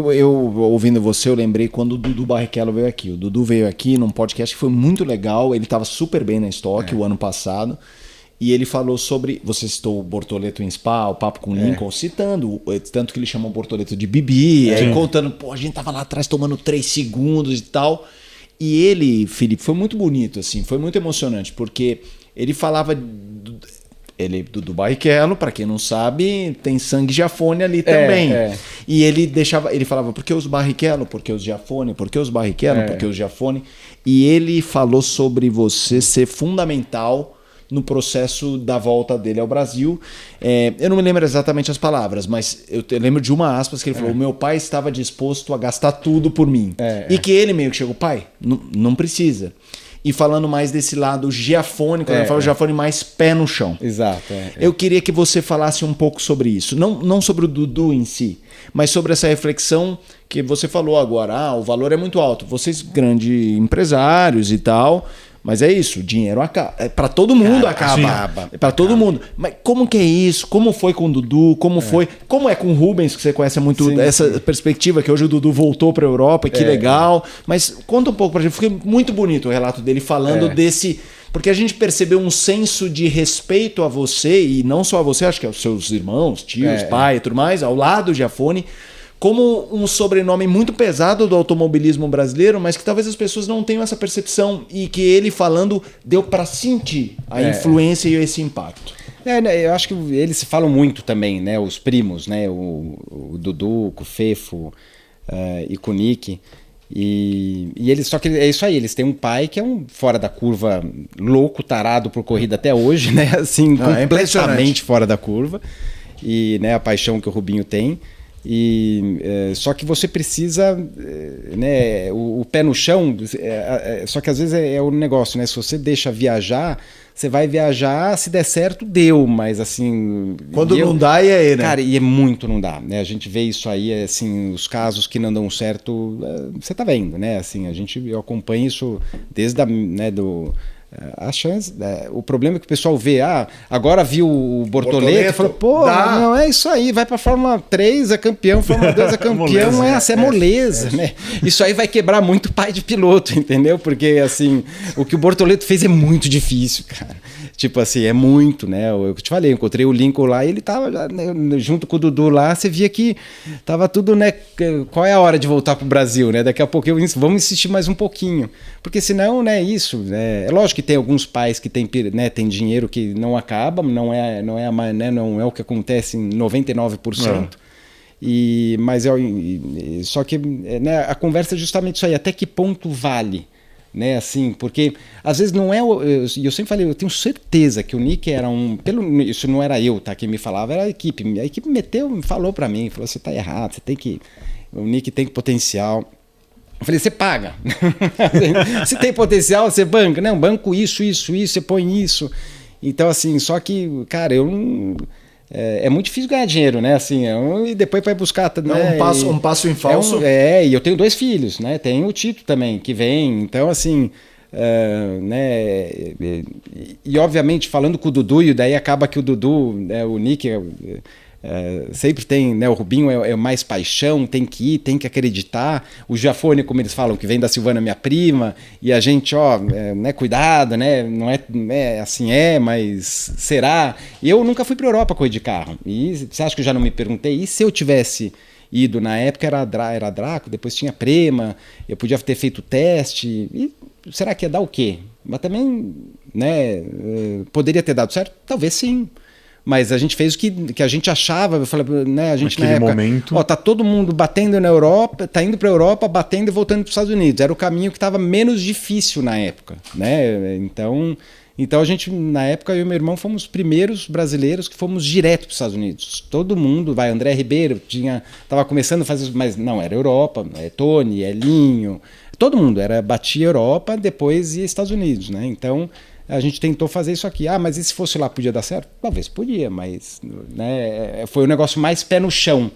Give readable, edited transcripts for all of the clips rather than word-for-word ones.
Eu, ouvindo você, eu lembrei quando o Dudu Barrichello veio aqui. O Dudu veio aqui num podcast que foi muito legal. Ele estava super bem na Stock o ano passado. E ele falou sobre... Você citou o Bortoleto em Spa, o Papo com Lincoln, citando. Tanto que ele chamou o Bortoleto de Bibi. Aí contando, pô, a gente tava lá atrás tomando 3 segundos e tal. E ele, Felipe, foi muito bonito, assim. Foi muito emocionante, porque ele falava... Ele, Dudu Barrichello, para quem não sabe, tem sangue Giafone ali também. E ele falava, por que os Barrichello? Por que os Giafone? Por que os Barrichello? Por que os Giafone? E ele falou sobre você ser fundamental no processo da volta dele ao Brasil. Eu não me lembro exatamente as palavras, mas eu lembro de uma aspas que ele falou, meu pai estava disposto a gastar tudo por mim. E que ele meio que chegou, pai, não precisa. E falando mais desse lado giafone, quando eu falo giafone, mais pé no chão. Exato. Eu queria que você falasse um pouco sobre isso. Não sobre o Dudu em si, mas sobre essa reflexão que você falou agora. O valor é muito alto. Vocês, grandes empresários e tal... Mas é isso, o dinheiro acaba. Para todo mundo acaba. Para todo mundo. Mas como que é isso? Como foi com o Dudu? Como foi? Como é com o Rubens, que você conhece muito essa perspectiva, que hoje o Dudu voltou para a Europa, que legal. Mas conta um pouco para a gente. Foi muito bonito o relato dele falando desse... Porque a gente percebeu um senso de respeito a você, e não só a você, acho que aos seus irmãos, tios, pai e tudo mais, ao lado de Giafone, como um sobrenome muito pesado do automobilismo brasileiro, mas que talvez as pessoas não tenham essa percepção, e que ele falando deu para sentir a influência e esse impacto. Eu acho que eles falam muito também, né? Os primos, né? O Dudu, com o Fefo e com o Nick. E eles, só que é isso aí, eles têm um pai que é um fora da curva, louco, tarado por corrida até hoje, né? Assim, completamente fora da curva. E, né, a paixão que o Rubinho tem. Só que você precisa, né, o pé no chão, só que às vezes é o negócio, né? Se você deixa viajar, você vai viajar, se der certo, deu, mas assim... Quando não dá, e aí, né? Cara, e é muito não dá, né? A gente vê isso aí, assim, os casos que não dão certo, você tá vendo, né? Assim, eu acompanho isso desde a chance, o problema é que o pessoal vê, agora viu o Bortoleto e falou, pô, não é isso aí, vai pra Fórmula 3, é campeão, Fórmula 2 é campeão, moleza, é moleza, né? Isso aí vai quebrar muito pai de piloto, entendeu? Porque, assim, o que o Bortoleto fez é muito difícil, cara. Tipo assim, é muito, né? Eu te falei, eu encontrei o Lincoln lá e ele tava, né, junto com o Dudu lá, você via que tava tudo, né? Qual é a hora de voltar pro Brasil, né? Daqui a pouco vamos insistir mais um pouquinho. Porque senão, né, isso, né? É lógico que tem alguns pais que tem dinheiro que não acaba, não é o que acontece em 99%. Mas só que, né, a conversa é justamente isso aí, até que ponto vale? Né, assim, porque às vezes não é. Eu sempre falei, eu tenho certeza que o Nick era isso não era eu, tá? Quem me falava era a equipe. A equipe falou pra mim, falou: você tá errado, o Nick tem potencial. Eu falei, você paga. Se tem potencial, você banca. Não, banco isso, você põe isso. Então, assim, só que, cara, eu não. É muito difícil ganhar dinheiro, né? Assim, e depois vai buscar... Né? Um passo em falso. E eu tenho 2 filhos, né? Tem o Tito também, que vem. Então, assim... né? E, obviamente, falando com o Dudu, e daí acaba que o Dudu, né, o Nick... sempre tem, né, o Rubinho é mais paixão, tem que ir, tem que acreditar. O Giafone, como eles falam, que vem da Silvana, minha prima, e a gente, né, cuidado, né, não é assim, mas será? E eu nunca fui para Europa correr de carro, e você acha que eu já não me perguntei? E se eu tivesse ido, na época era Draco, depois tinha Prema, eu podia ter feito teste, e será que ia dar o quê? Mas também, né, poderia ter dado certo? Talvez sim. Mas a gente fez o que a gente achava, eu falei, né, a gente naquele na época, momento... tá todo mundo batendo na Europa, tá indo para a Europa, batendo e voltando para os Estados Unidos. Era o caminho que estava menos difícil na época, né? Então a gente, na época, eu e meu irmão fomos os primeiros brasileiros que fomos direto para os Estados Unidos. Todo mundo, André Ribeiro, tava começando a fazer, mas não, era Europa, Tony, Elinho, todo mundo, batia Europa, depois ia Estados Unidos, né? Então... a gente tentou fazer isso aqui. Mas e se fosse lá, podia dar certo? Talvez podia, mas, né, foi o negócio mais pé no chão.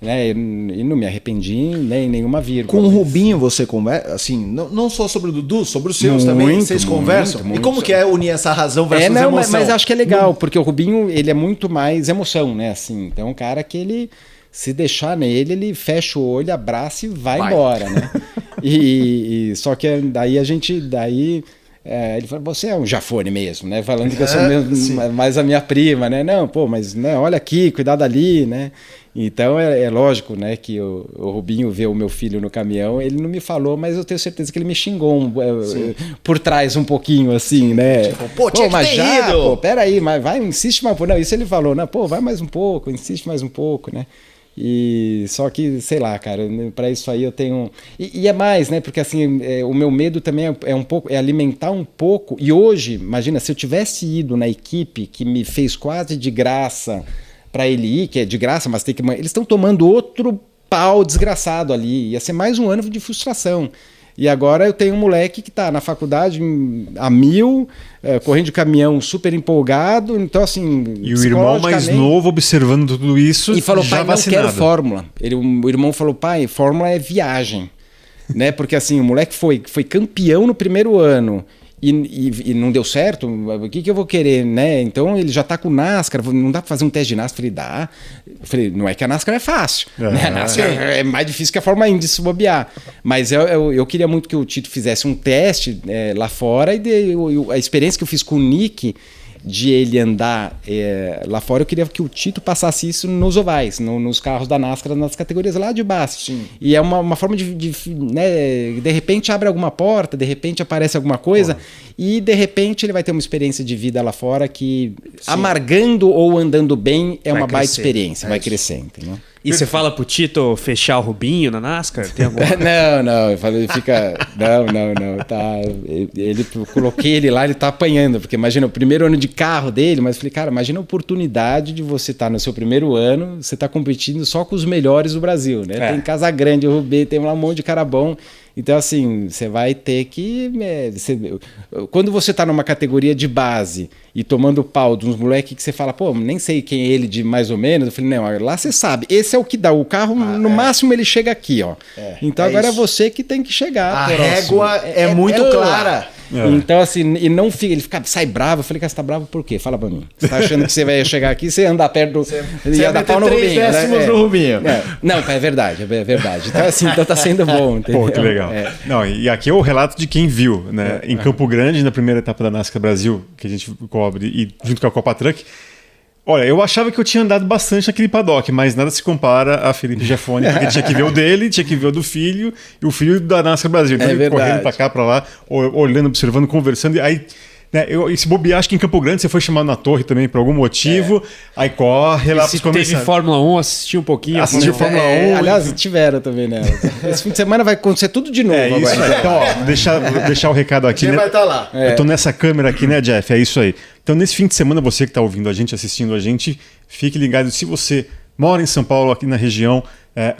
né? E não me arrependi nem nenhuma vírgula. Com o Rubinho você conversa, assim, não só sobre o Dudu, sobre os seus também, vocês conversam? Muito. E como que é unir essa razão versus emoção? Mas acho que é legal, porque o Rubinho, ele é muito mais emoção, né? Assim, então é um cara que ele, se deixar nele, ele fecha o olho, abraça e vai embora, né? Só que daí ele falou, você é um Jafone mesmo, né? Falando que eu sou mesmo, mais a minha prima, né? Não, pô, mas né, olha aqui, cuidado ali, né? Então é lógico, né, que o Rubinho vê o meu filho no caminhão, ele não me falou, mas eu tenho certeza que ele me xingou por trás um pouquinho, assim, né? Tipo, pô, tinha mas que ter já, ido. pô, peraí, mas vai, insiste mais um pouco. Não, isso ele falou, né? Pô, vai mais um pouco, insiste mais um pouco, né? E só que, sei lá, cara, para isso aí eu tenho... E é mais, né? Porque assim, o meu medo também é um pouco, é alimentar um pouco. E hoje, imagina, se eu tivesse ido na equipe que me fez quase de graça para ele ir, que é de graça, mas tem que... Eles estão tomando outro pau desgraçado ali. Ia ser mais um ano de frustração. E agora eu tenho um moleque que está na faculdade a 1000, correndo de caminhão super empolgado, então assim... E o irmão mais novo observando tudo isso e falou, já pai, vacinado. não quero fórmula. O irmão falou, pai, fórmula é viagem. Né? Porque assim, o moleque foi campeão no primeiro ano e não deu certo, o que eu vou querer, né? Então ele já tá com NASCAR, não dá pra fazer um teste de NASCAR? Eu falei, não é que a NASCAR é fácil, né? A NASCAR é mais difícil que a Fórmula Indy se bobear. Mas eu queria muito que o Tito fizesse um teste lá fora e a experiência que eu fiz com o Nick de ele andar lá fora, eu queria que o Tito passasse isso nos ovais, nos carros da NASCAR, nas categorias lá de baixo. Sim. E é uma forma né, de repente abre alguma porta, de repente aparece alguma coisa, e de repente ele vai ter uma experiência de vida lá fora que, amargando ou andando bem, é uma baita experiência, vai crescer, entendeu? E você fala pro Tito fechar o Rubinho na NASCAR? Tem alguma... Não, eu falei, fica... Não, tá... Eu coloquei ele lá, ele tá apanhando, porque imagina, o primeiro ano de carro dele, mas eu falei, cara, imagina a oportunidade de você estar no seu primeiro ano, você tá competindo só com os melhores do Brasil, né? Tem Casagrande, o Rubê, tem lá um monte de cara bom. Então, assim, você vai ter que... Quando você tá numa categoria de base e tomando pau de uns moleques que você fala, pô, nem sei quem é ele de mais ou menos, eu falei, não, lá você sabe, esse é o que dá, o carro, no máximo ele chega aqui, ó. Então agora isso. É você que tem que chegar. A régua é muito clara. Então, assim, e não fica, ele sai bravo. Eu falei, cara, você tá bravo por quê? Fala pra mim. Você tá achando que você vai chegar aqui, você anda perto do... Você ia dar pau no Rubinho, né? No Rubinho. Não, é verdade. Então, assim, então tá sendo bom. Entendeu? Pô, que legal. Não, e aqui é o relato de quem viu, né? Em Campo Grande, na primeira etapa da NASCAR Brasil, que a gente cobre, e junto com a Copa Truck. Olha, eu achava que eu tinha andado bastante naquele paddock, mas nada se compara a Felipe Jafone, porque tinha que ver o dele, tinha que ver o do filho, e o filho da NASCAR Brasil. Então ele correndo pra cá, pra lá, olhando, observando, conversando, e aí... Né, e se bobear, acho que em Campo Grande você foi chamado na torre também por algum motivo, aí corre lá para os começar. Teve Fórmula 1, assistiu um pouquinho. Assistiu Fórmula 1. Aliás, tiveram também, né? Esse fim de semana vai acontecer tudo de novo agora. Isso aí. Então, ó, deixar o recado aqui. Né? Vai estar lá. Eu tô nessa câmera aqui, né, Jeff? É isso aí. Então, nesse fim de semana, você que está ouvindo a gente, assistindo a gente, fique ligado. Se você mora em São Paulo, aqui na região,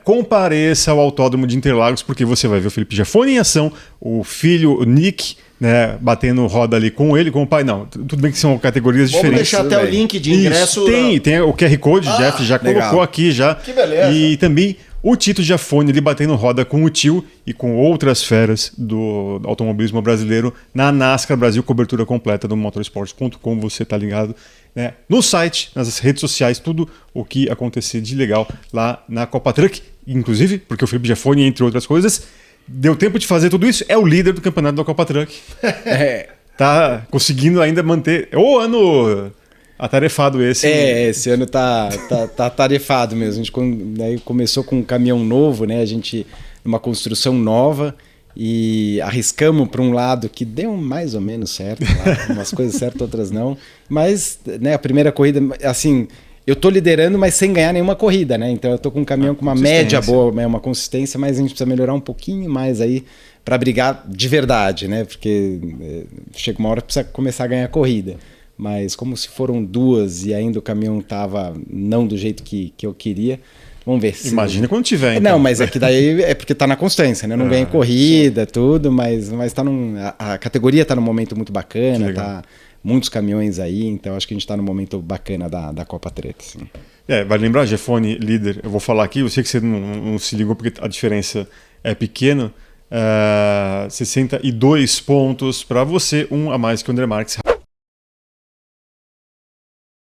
compareça ao Autódromo de Interlagos, porque você vai ver o Felipe Jafone em ação, o filho, o Nick, né, batendo roda ali com ele, com o pai. Não, tudo bem que são categorias diferentes. Vamos deixar até o link de ingresso. Isso, tem o QR Code, Jeff já colocou aqui já. Que beleza. E também o Tito Jafone ali batendo roda com o tio e com outras feras do automobilismo brasileiro na NASCAR Brasil, cobertura completa do motorsports.com, você tá ligado, né, no site, nas redes sociais, tudo o que acontecer de legal lá na Copa Truck, inclusive, porque o Felipe Jafone, entre outras coisas, deu tempo de fazer tudo isso, é o líder do campeonato da Copa Truck. Tá conseguindo ainda manter o ano atarefado esse. Esse ano tá atarefado mesmo. A gente daí começou com um caminhão novo, né? A gente uma construção nova e arriscamos para um lado que deu mais ou menos certo, umas coisas certas, outras não. Mas, né, a primeira corrida, assim, eu tô liderando, mas sem ganhar nenhuma corrida, né? Então eu tô com um caminhão com uma média boa, uma consistência, mas a gente precisa melhorar um pouquinho mais aí para brigar de verdade, né? Porque chega uma hora que precisa começar a ganhar corrida. Mas como se foram duas e ainda o caminhão tava não do jeito que eu queria, vamos ver se... Imagina quando tiver, então. Não, mas é que daí é porque tá na constância, né? Eu não ganho corrida, tudo, mas tá a categoria tá num momento muito bacana, tá muitos caminhões aí, então acho que a gente tá num momento bacana da Copa Truck, sim. Vale lembrar, Gefone líder, eu vou falar aqui, eu sei que você não se ligou porque a diferença é pequena, 62 pontos para você, um a mais que o André Marques.